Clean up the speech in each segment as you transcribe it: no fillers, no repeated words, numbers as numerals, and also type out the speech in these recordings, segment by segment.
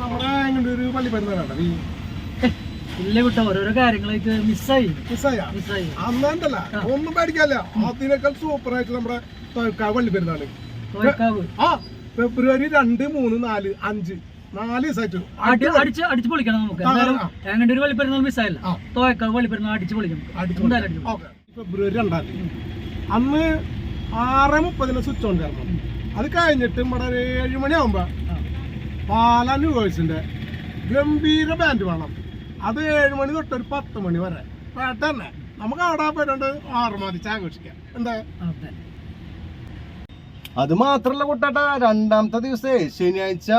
നമ്മുടെ അങ്ങനെ ഒരു പള്ളി പെരുന്നാളാണ് ഇല്ല വിട്ട ഓരോരോ കാര്യങ്ങളൊക്കെ മിസ്സായി അന്നല്ല ഒന്നും പേടിക്കാല്ല. അതിനേക്കാൾ സൂപ്പർ ആയിട്ട് നമ്മുടെ തോൽക്കാവ് പള്ളി പെരുന്നാള് ഫെബ്രുവരി 2, 3, 4, 5 4 ദിവസമായിട്ട് അടിച്ചു പൊളിക്കണം നമുക്ക്. അങ്ങനെ ഒരു പള്ളിപ്പെരുന്നാൾ മിസ്സായില്ല. തോൽക്കാവ് പള്ളിപ്പെരുന്നാൾ അടിച്ചു പൊളിക്കണം. ഫെബ്രുവരി 2-ാം തീയതി അന്ന് 6:30 സ്വിച്ച് ഓൺ ചേർന്നു. അത് കഴിഞ്ഞിട്ട് നമ്മുടെ 7 മണിയാകുമ്പോ പാലാ ന്യൂ വേഴ്സിന്റെ ഗംഭീര ബാൻഡ് വേണം. അത് 7 മണി തൊട്ട് ഒരു 10 മണി വരെ തന്നെ നമുക്ക് അവിടെ പോയിട്ടുണ്ട് ആറുമാതിച്ച് ആഘോഷിക്കാം. എന്താ അത് മാത്രല്ല കൂട്ടാട്ടാ, രണ്ടാമത്തെ ദിവസേ ശനിയാഴ്ച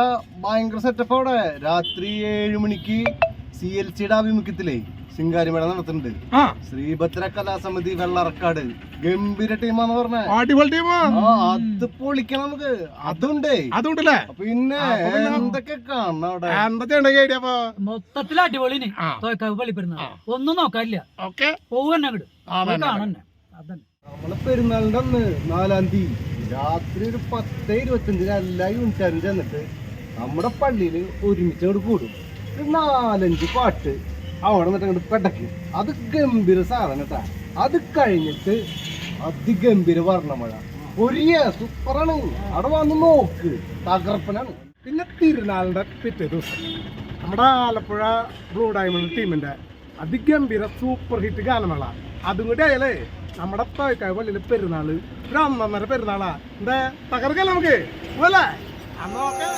ഭയങ്കര സെറ്റപ്പ്. അവിടെ രാത്രി 7 മണിക്ക് CLCയുടെ ആഭിമുഖ്യത്തിലേ ശിങ്കാരിമേള നടത്തുന്നുണ്ട്. ശ്രീഭദ്ര കലാസമിതി വെള്ളറക്കാട് ഗംഭീര ടീമാന്ന് പറഞ്ഞ അടിപൊളി ടീമാ. അത് പൊളിക്കണം നമുക്ക്. അതുണ്ടല്ലേ. പിന്നെ എന്തൊക്കെ കാണണം അവിടെ. എന്തൊക്കെ മൊത്തത്തിൽ അടിപൊളിന് തോൽക്കാവ് പള്ളിപ്പെരുന്നാൾ ഒന്നും നോക്കാനില്ല. പോവന്നെ കാണന്നെ. അതന്നെ നമ്മളെ പെരുന്നാളിന്റെ അന്ന് 4-ാം തീയതി രാത്രി ഒരു 10:25 എല്ലാ യൂണിറ്റാരും ചെന്നിട്ട് നമ്മുടെ പള്ളിയിൽ ഒരുമിച്ച് അങ്ങോട്ട് കൂടും. ഒരു 4-5 പാട്ട് അവിടെ നിന്നിട്ട് അങ്ങോട്ട് പെടക്കും. അത് ഗംഭീര സാധനം കേട്ടാ. അത് കഴിഞ്ഞിട്ട് അതിഗംഭീര വർണ്ണമഴ ഒരിയ സൂപ്പറാണ്. അവിടെ വന്ന് നോക്ക്, തകർപ്പനാണ്. പിന്നെ തിരുനാളിന്റെ പിറ്റേ ദിവസം നമ്മുടെ ആലപ്പുഴ ബ്ലൂ ഡയമണ്ട് ടീമിന്റെ അതിഗംഭീര സൂപ്പർ ഹിറ്റ് ഗാനമേള. അതും കൂടി ആയാലേ നമ്മുടെ തോൽക്കാവ് പള്ളിയിലെ പെരുന്നാള് ഒരു 1.5 പെരുന്നാളാ. എന്താ തകർക്കല്ലേ നമുക്ക് പോലെ അന്നൊക്കെ.